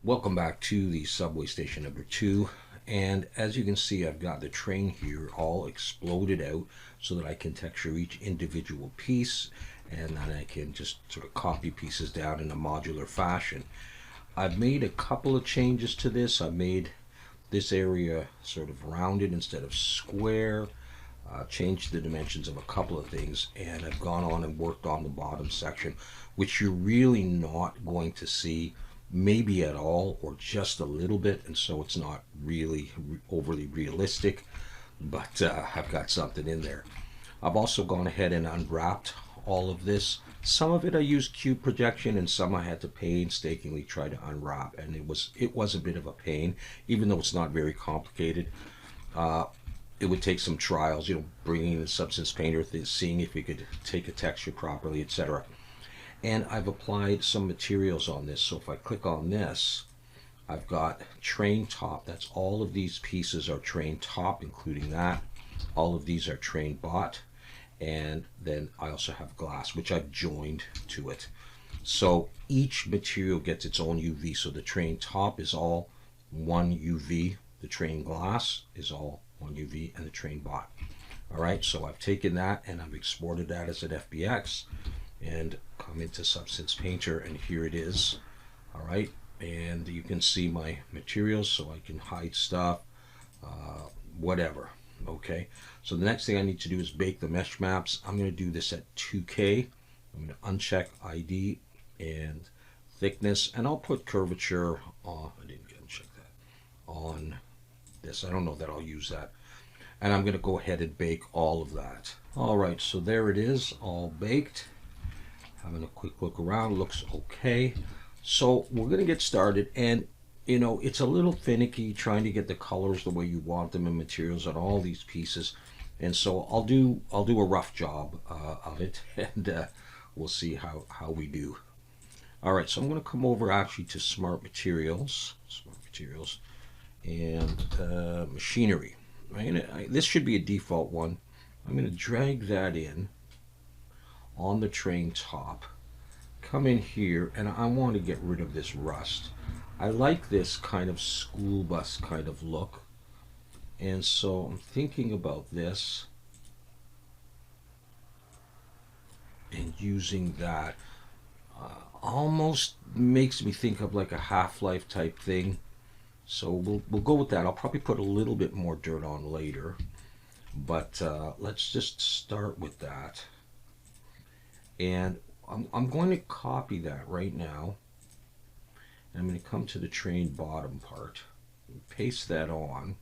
Welcome back to the subway station number 2. And as you can see, I've got the train here all exploded out so that I can texture each individual piece, and then I can just sort of copy pieces down in a modular fashion. I've made a couple of changes to this. I've made this area sort of rounded instead of square, changed the dimensions of a couple of things, and I've gone on and worked on the bottom section, which you're really not going to see maybe at all or just a little bit, and so it's not really overly realistic, but I've got something in there. I've also gone ahead and unwrapped all of this. Some of it I used cube projection, and some I had to painstakingly try to unwrap, and it was a bit of a pain, even though it's not very complicated. It would take some trials, bringing in the Substance Painter, seeing if we could take a texture properly, etc. And I've applied some materials on this. So if I click on this, I've got train top. That's all of these pieces are train top, including that. All of these are train bot. And then I also have glass, which I've joined to it. So each material gets its own UV. So the train top is all one UV. The train glass is all one UV, and the train bot. All right, so I've taken that and I've exported that as an FBX and come into Substance Painter, and here it is. All right, and you can see my materials, so I can hide stuff, whatever. Okay, so the next thing I need to do is bake the mesh maps. I'm going to do this at 2K. I'm going to uncheck ID and thickness, and I'll put curvature on. I didn't uncheck that on this. I don't know that I'll use that. And I'm going to go ahead and bake all of that. All right, so there it is, all baked. Having a quick look around, looks okay. So we're going to get started, and it's a little finicky trying to get the colors the way you want them and materials on all these pieces. And so I'll do a rough job of it, and we'll see how we do. All right, so I'm going to come over actually to Smart Materials, and Machinery. This should be a default one. I'm going to drag that in on the train top, come in here, and I want to get rid of this rust. I like this kind of school bus kind of look, and so I'm thinking about this and using that. Almost makes me think of like a Half-Life type thing. So we'll go with that. I'll probably put a little bit more dirt on later, but let's just start with that. And I'm going to copy that right now. I'm going to come to the train bottom part, paste that on,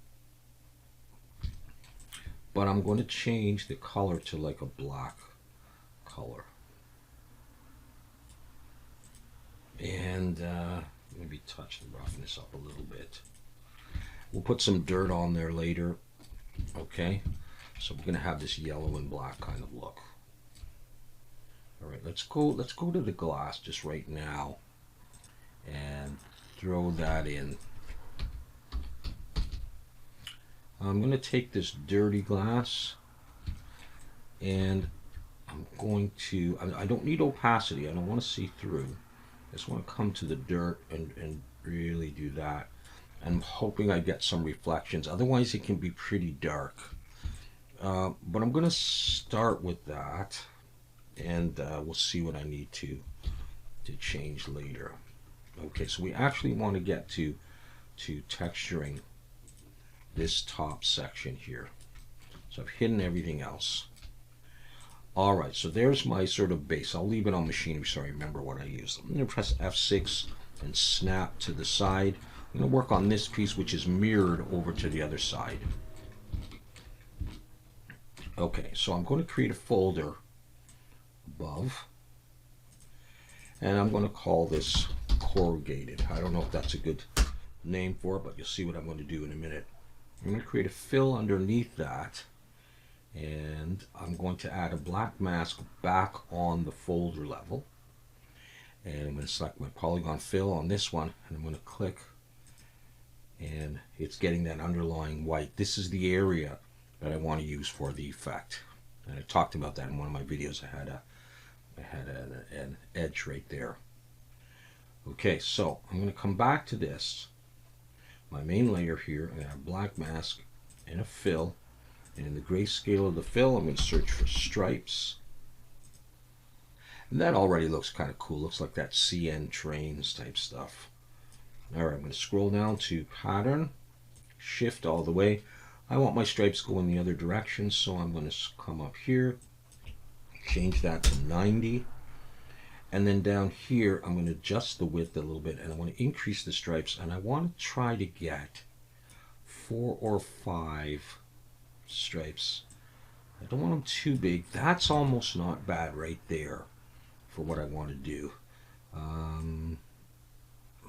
but I'm going to change the color to like a black color. And maybe touch the roughness up a little bit. We'll put some dirt on there later. Okay, so we're going to have this yellow and black kind of look. All right, let's go to the glass just right now and throw that in. I'm going to take this dirty glass, and I'm going to, I don't need opacity. I don't want to see through. I just want to come to the dirt and really do that. I'm hoping I get some reflections. Otherwise, it can be pretty dark. But I'm going to start with that, and we'll see what I need to change later. Okay, so we actually want to get to texturing this top section here. So I've hidden everything else. All right, so there's my sort of base. I'll leave it on Machinery so I remember what I used. I'm going to press F6 and snap to the side. I'm going to work on this piece, which is mirrored over to the other side. Okay, so I'm going to create a folder above, and I'm going to call this corrugated. I don't know if that's a good name for it, but you'll see what I'm going to do in a minute. I'm going to create a fill underneath that, and I'm going to add a black mask back on the folder level, and I'm going to select my polygon fill on this one, and I'm going to click, and it's getting that underlying white. This is the area that I want to use for the effect, and I talked about that in one of my videos. I had an edge right there. Okay, so I'm going to come back to this, my main layer here, and I have black mask and a fill. And in the grayscale of the fill, I'm going to search for stripes. And that already looks kind of cool. Looks like that CN trains type stuff. All right, I'm going to scroll down to pattern, shift all the way. I want my stripes going the other direction, so I'm going to come up here, change that to 90. And then down here, I'm going to adjust the width a little bit, and I want to increase the stripes, and I want to try to get 4 or 5 stripes. I don't want them too big. That's almost not bad right there for what I want to do.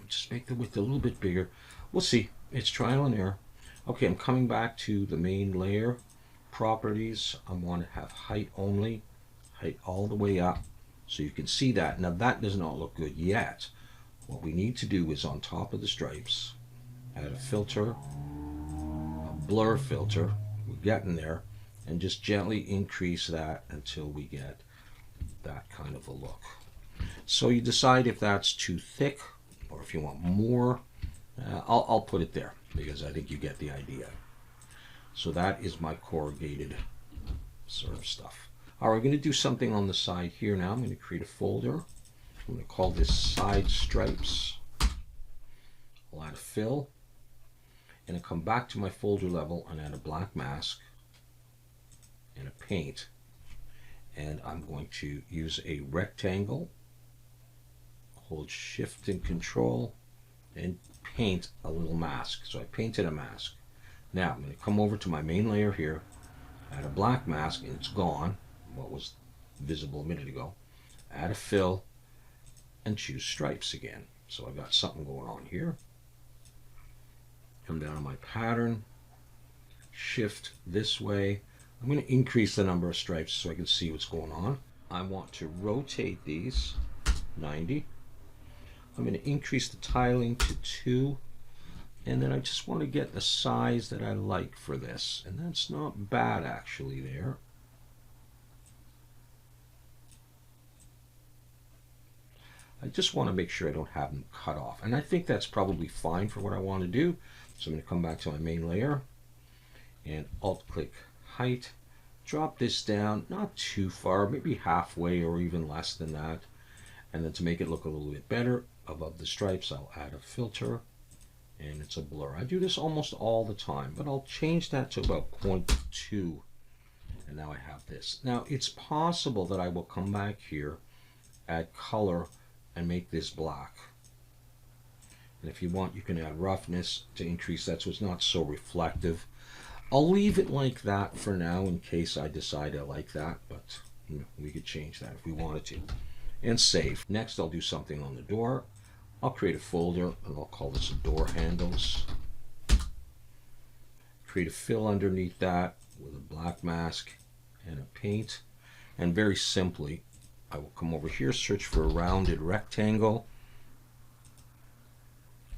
Just make the width a little bit bigger. We'll see. It's trial and error. Okay, I'm coming back to the main layer. Properties, I want to have height only. Height all the way up. So you can see that. Now that does not look good yet. What we need to do is on top of the stripes, add a filter, a blur filter. We're getting there. And just gently increase that until we get that kind of a look. So you decide if that's too thick or if you want more. I'll put it there because I think you get the idea. So that is my corrugated sort of stuff. All right, we're going to do something on the side here now. I'm going to create a folder. I'm going to call this side stripes. I'll add a fill. And I come back to my folder level and add a black mask and a paint. And I'm going to use a rectangle, hold shift and control, and paint a little mask. So I painted a mask. Now I'm going to come over to my main layer here, add a black mask, and it's gone, what was visible a minute ago. Add a fill and choose stripes again. So I've got something going on here. Come down to my pattern, shift this way. I'm going to increase the number of stripes so I can see what's going on. I want to rotate these 90. I'm going to increase the tiling to 2. And then I just want to get the size that I like for this. And that's not bad actually there. I just want to make sure I don't have them cut off. And I think that's probably fine for what I want to do. So I'm going to come back to my main layer and Alt-click height. Drop this down, not too far, maybe halfway or even less than that. And then to make it look a little bit better, above the stripes, I'll add a filter. And it's a blur. I do this almost all the time, but I'll change that to about 0.2. And now I have this. Now, it's possible that I will come back here, add color, and make this black. And if you want, you can add roughness to increase that so it's not so reflective. I'll leave it like that for now in case I decide I like that, but we could change that if we wanted to. And save. Next, I'll do something on the door. I'll create a folder and I'll call this door handles. Create a fill underneath that with a black mask and a paint. And very simply, I will come over here, search for a rounded rectangle.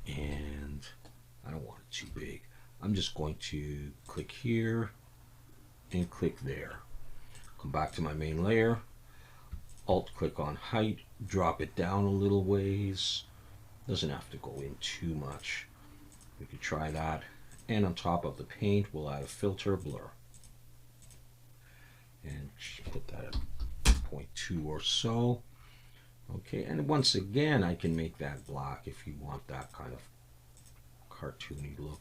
And I don't want it too big. I'm just going to click here and click there. Come back to my main layer. Alt click on height, drop it down a little ways. Doesn't have to go in too much. We could try that. And on top of the paint, we'll add a filter blur. And put that at 0.2 or so. Okay, and once again, I can make that black if you want that kind of cartoony look.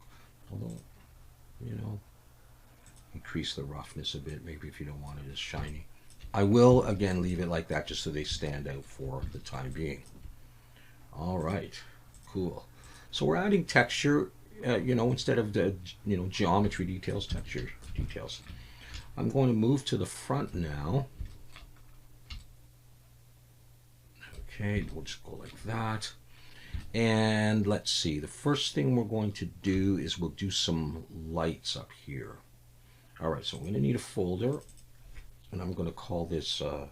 Although, you know, increase the roughness a bit, maybe if you don't want it as shiny. I will, again, leave it like that just so they stand out for the time being. All right, cool. So we're adding texture, you know, instead of the, you know, geometry details, texture details. I'm going to move to the front now. Okay, we'll just go like that. And let's see, the first thing we're going to do is we'll do some lights up here. All right, so I'm going to need a folder, and I'm going to call this, I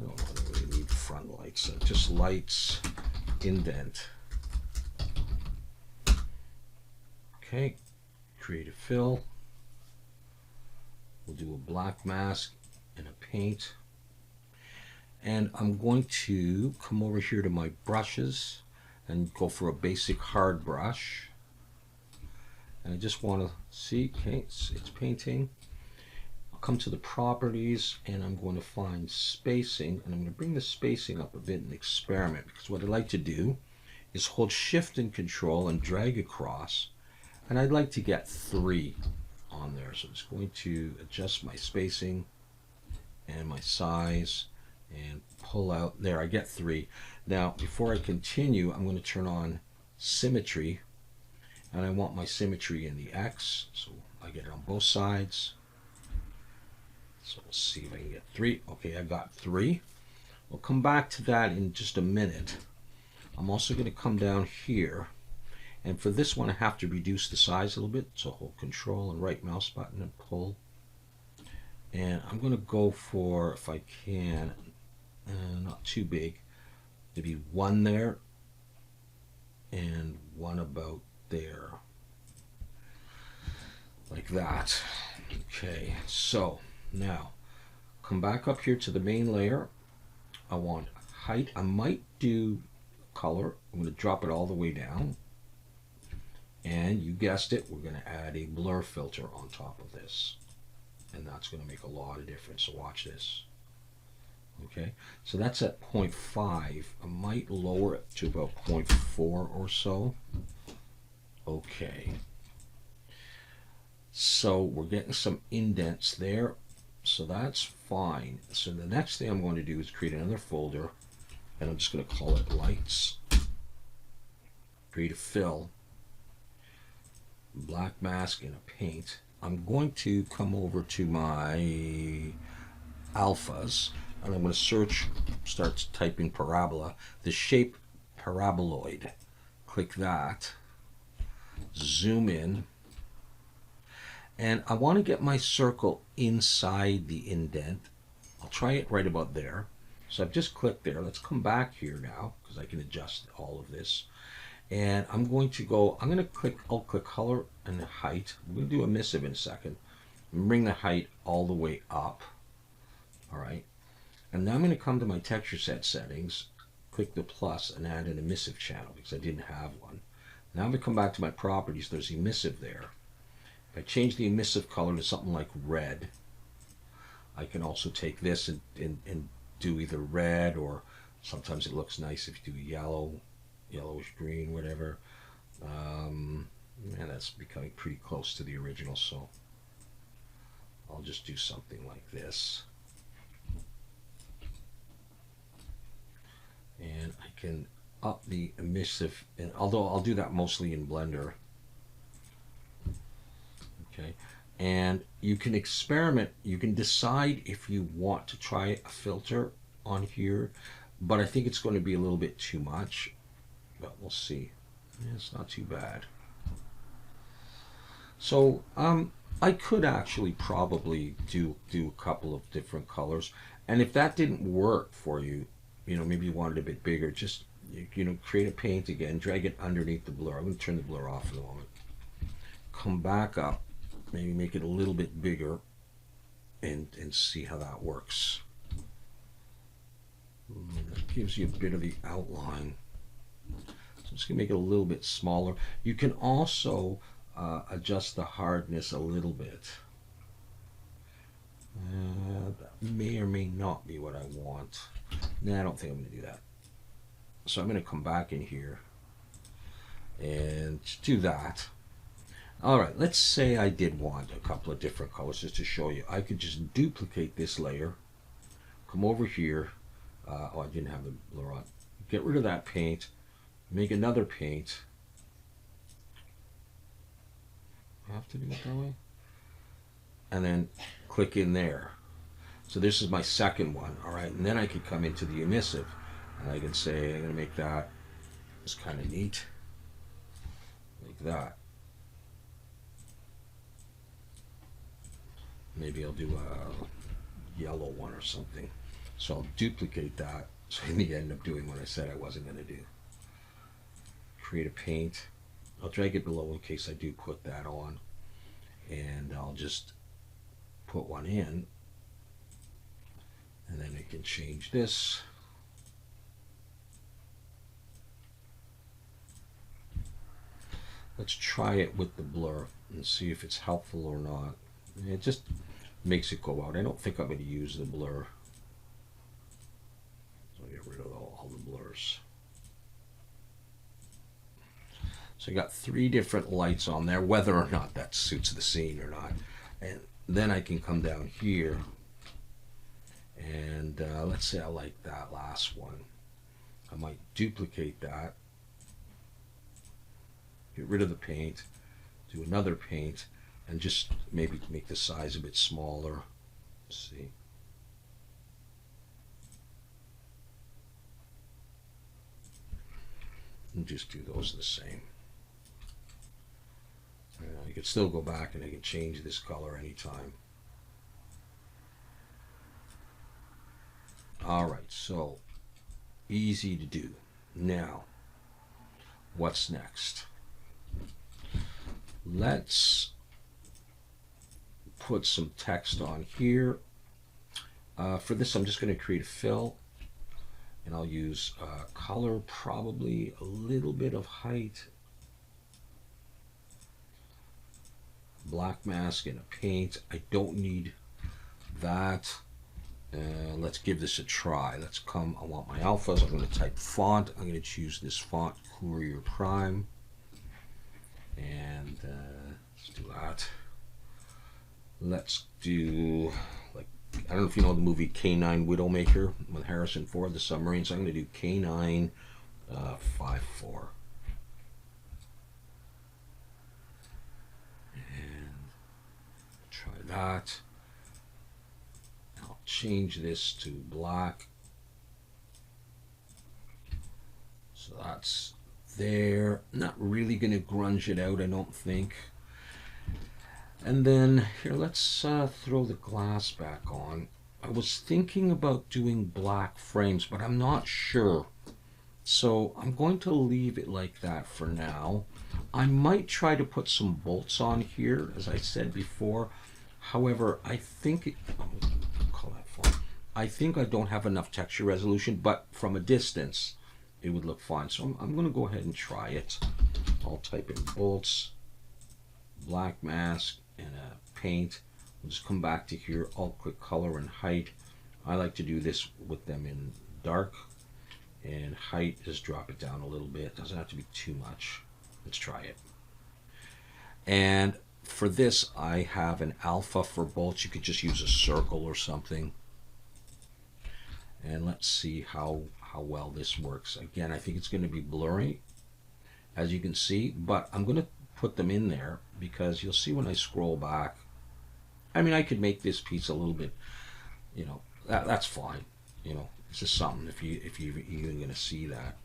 don't really need front lights, just lights, indent. Okay, create a fill. We'll do a black mask and a paint. And I'm going to come over here to my brushes and go for a basic hard brush. And I just want to see, okay, it's painting. I'll come to the properties and I'm going to find spacing, and I'm going to bring the spacing up a bit and experiment, because what I like to do is hold shift and control and drag across, and I'd like to get 3 on there. So I'm just going to adjust my spacing and my size and pull out. There, I get 3. Now before I continue, I'm going to turn on symmetry, and I want my symmetry in the X, so I get it on both sides. So we'll see if I can get 3. Okay, I got 3. We'll come back to that in just a minute. I'm also going to come down here, and for this one I have to reduce the size a little bit, so hold control and right mouse button and pull. And I'm going to go for, if I can, not too big, maybe 1 there and 1 about there, like that. Okay, so now come back up here to the main layer. I want height. I might do color. I'm going to drop it all the way down, and you guessed it, we're going to add a blur filter on top of this, and that's going to make a lot of difference. So watch this. Okay, so that's at 0.5. I might lower it to about 0.4 or so. Okay, so we're getting some indents there, so that's fine. So the next thing I'm going to do is create another folder, and I'm just going to call it lights, create a fill, black mask, and a paint. I'm going to come over to my alphas, and I'm going to search, start typing parabola, the shape paraboloid. Click that, zoom in, and I want to get my circle inside the indent. I'll try it right about there. So I've just clicked there. Let's come back here now, because I can adjust all of this. And I'm going to go, I'm going to click, I'll click color and height. I'm going to do emissive in a second. And bring the height all the way up. All right. And now I'm going to come to my texture set settings, click the plus, and add an emissive channel, because I didn't have one. Now I'm going to come back to my properties. There's emissive there. If I change the emissive color to something like red, I can also take this and do either red, or sometimes it looks nice if you do yellow, yellowish green, whatever. And that's becoming pretty close to the original, so I'll just do something like this. And I can up the emissive, and although I'll do that mostly in Blender. Okay, and you can experiment. You can decide if you want to try a filter on here, but I think it's going to be a little bit too much, but we'll see. Yeah, it's not too bad. So I could actually probably do a couple of different colors, and if that didn't work for you, you know, maybe you want it a bit bigger, just, you know, create a paint again, drag it underneath the blur. I'm going to turn the blur off in a moment. Come back up, maybe make it a little bit bigger, and see how that works. That gives you a bit of the outline. So I'm just going to make it a little bit smaller. You can also adjust the hardness a little bit. That may or may not be what I want. Nah, I don't think I'm going to do that. So I'm going to come back in here and do that. All right, let's say I did want a couple of different colors just to show you. I could just duplicate this layer, come over here. Oh, I didn't have the blur on. Get rid of that paint, make another paint. I have to do it that way. And then click in there. So this is my second one, all right? And then I could come into the emissive, and I can say I'm going to make that just kind of neat, like that. Maybe I'll do a yellow one or something. So I'll duplicate that. So in the end, up doing what I said I wasn't going to do. Create a paint. I'll drag it below in case I do put that on, and I'll just put one in. And then I can change this. Let's try it with the blur and see if it's helpful or not. It just makes it go out. I don't think I'm going to use the blur. So I'll get rid of all the blurs. So I got 3 different lights on there, whether or not that suits the scene or not. And then I can come down here and let's say I like that last one. I might duplicate that, get rid of the paint, do another paint, and just maybe make the size a bit smaller. Let's see. And just do those the same. You can still go back and I can change this color anytime. Alright, so easy to do. Now, what's next? Let's put some text on here. For this, I'm just going to create a fill, and I'll use color, probably a little bit of height, black mask, and a paint. I don't need that. Let's give this a try. Let's come, I want my alphas. I'm going to type font. I'm going to choose this font, Courier Prime. And let's do that. Let's do, like, I don't know if you know the movie K9 Widowmaker with Harrison Ford, the submarine. So I'm going to do K9 54. And try that. I'll change this to black. So that's there. Not really going to grunge it out, I don't think. And then here, let's throw the glass back on. I was thinking about doing black frames, but I'm not sure. So I'm going to leave it like that for now. I might try to put some bolts on here, as I said before. However, I think I think I don't have enough texture resolution, but from a distance, it would look fine. So I'm going to go ahead and try it. I'll type in bolts, black mask, and a paint. We'll just come back to here, alt click color and height. I like to do this with them in dark, and height, just drop it down a little bit. Doesn't have to be too much. Let's try it. And for this, I have an alpha for bolts. You could just use a circle or something. And let's see how well this works. Again, I think it's going to be blurry, as you can see, but I'm going to put them in there because you'll see when I scroll back. I mean, I could make this piece a little bit, you know, that's fine. You know, it's just something if you're even going to see that.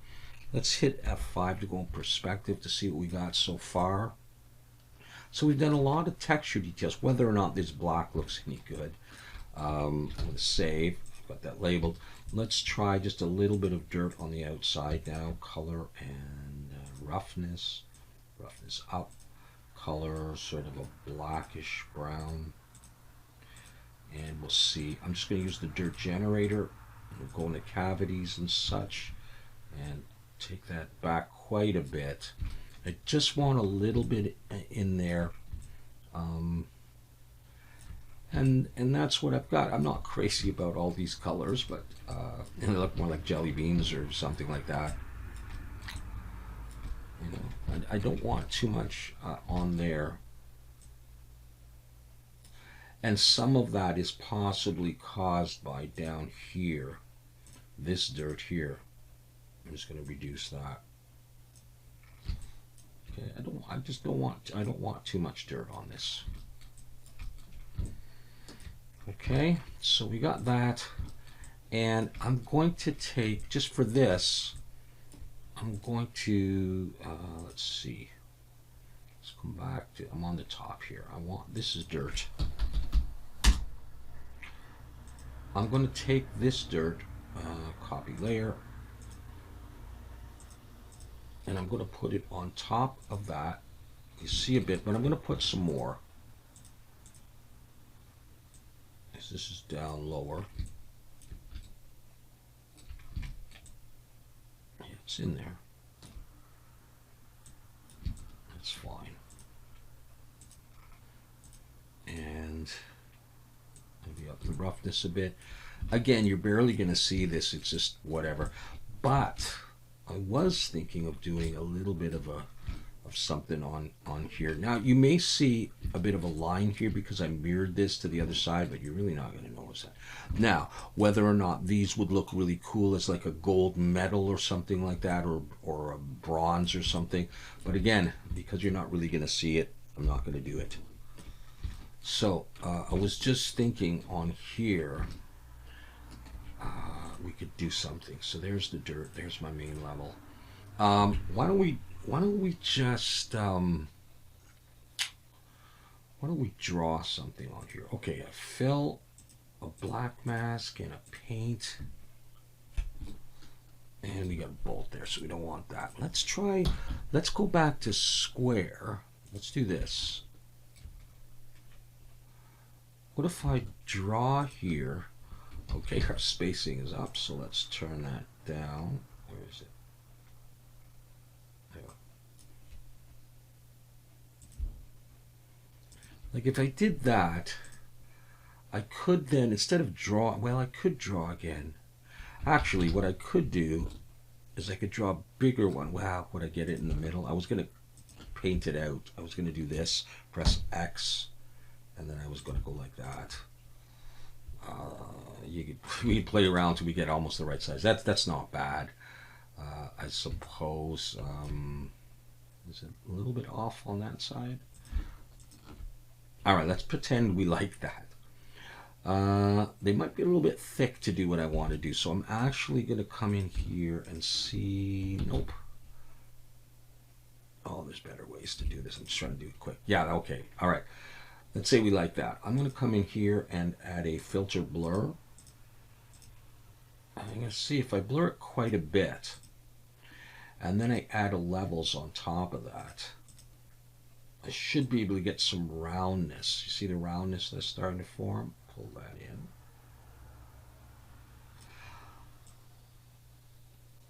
Let's hit F5 to go in perspective to see what we got so far. So we've done a lot of texture details. Whether or not this black looks any good, I'm going to save. I've got that labeled. Let's try just a little bit of dirt on the outside now. Color and roughness up. Color sort of a blackish brown. And we'll see. I'm just going to use the dirt generator. We'll go into cavities and such and take that back quite a bit. I just want a little bit in there. And that's what I've got. I'm not crazy about all these colors, but they look more like jelly beans or something like that. You know, I don't want too much on there. And some of that is possibly caused by down here, this dirt here. I'm just going to reduce that. Okay, I don't want too much dirt on this. Okay, so we got that, and I'm going to take, just for this, I'm going to let's see. Let's come back to, I'm on the top here. This is dirt. I'm going to take this dirt, copy layer, and I'm going to put it on top of that. You see a bit, but I'm going to put some more. This is down lower. It's in there. That's fine. And maybe up the roughness a bit. Again, you're barely going to see this. It's just whatever. But I was thinking of doing a little bit of something on here. Now you may see a bit of a line here because I mirrored this to the other side, but you're really not going to notice that. Now, whether or not these would look really cool as like a gold medal or something like that, or a bronze or something, but again, because you're not really going to see it, I'm not going to do it. So I was just thinking on here, we could do something. So there's the dirt. There's my main level. Why don't we just why don't we draw something on here? Okay, a fill, a black mask, and a paint, and we got a bolt there, so we don't want that. Let's go back to square. Let's do this. What if I draw here? Okay, our spacing is up, so let's turn that down. Where is it? There. Like if I did that, I could then, instead of draw, well, I could draw again. Actually, what I could do is I could draw a bigger one. Wow, would I get it in the middle? I was going to paint it out. I was going to do this, press X, and then I was going to go like that. We could play around till we get almost the right size. That's not bad. I suppose. Is it a little bit off on that side? All right, let's pretend we like that. They might be a little bit thick to do what I want to do, so I'm actually going to come in here and see. Nope. Oh, there's better ways to do this. I'm just trying to do it quick. Yeah, okay. All right. Let's say we like that. I'm going to come in here and add a filter blur. I'm going to see if I blur it quite a bit, and then I add a levels on top of that, I should be able to get some roundness. You see the roundness that's starting to form? Pull that in.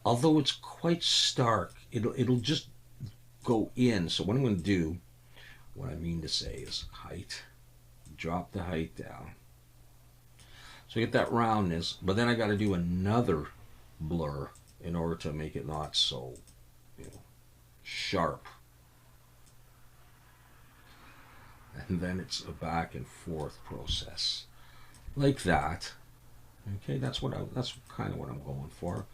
Although it's quite stark, it'll just go in. So what I'm going to do, what I mean to say is height. Drop the height down. So you get that roundness, but then I got to do another blur in order to make it not so, sharp. And then it's a back and forth process, like that. Okay, that's kind of what I'm going for.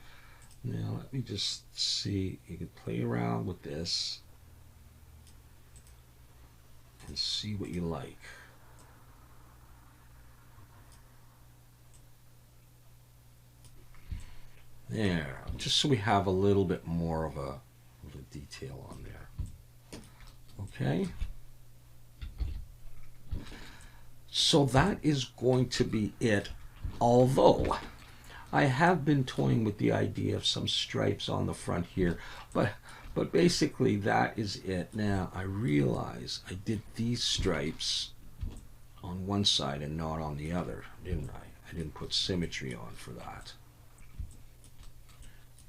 Now let me just see. You can play around with this and see what you like. There, just so we have a little bit more of a detail on there. Okay. So that is going to be it, although I have been toying with the idea of some stripes on the front here, but basically that is it. Now I realize I did these stripes on one side and not on the other, didn't I? I didn't put symmetry on for that.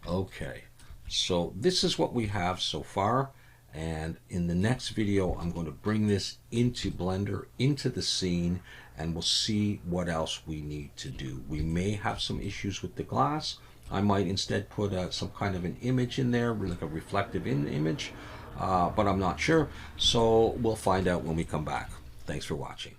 Okay, so this is what we have so far, and in the next video I'm going to bring this into Blender, into the scene, and we'll see what else we need to do. We may have some issues with the glass. I might instead put some kind of an image in there, like a reflective image, but I'm not sure, so we'll find out when we come back. Thanks for watching.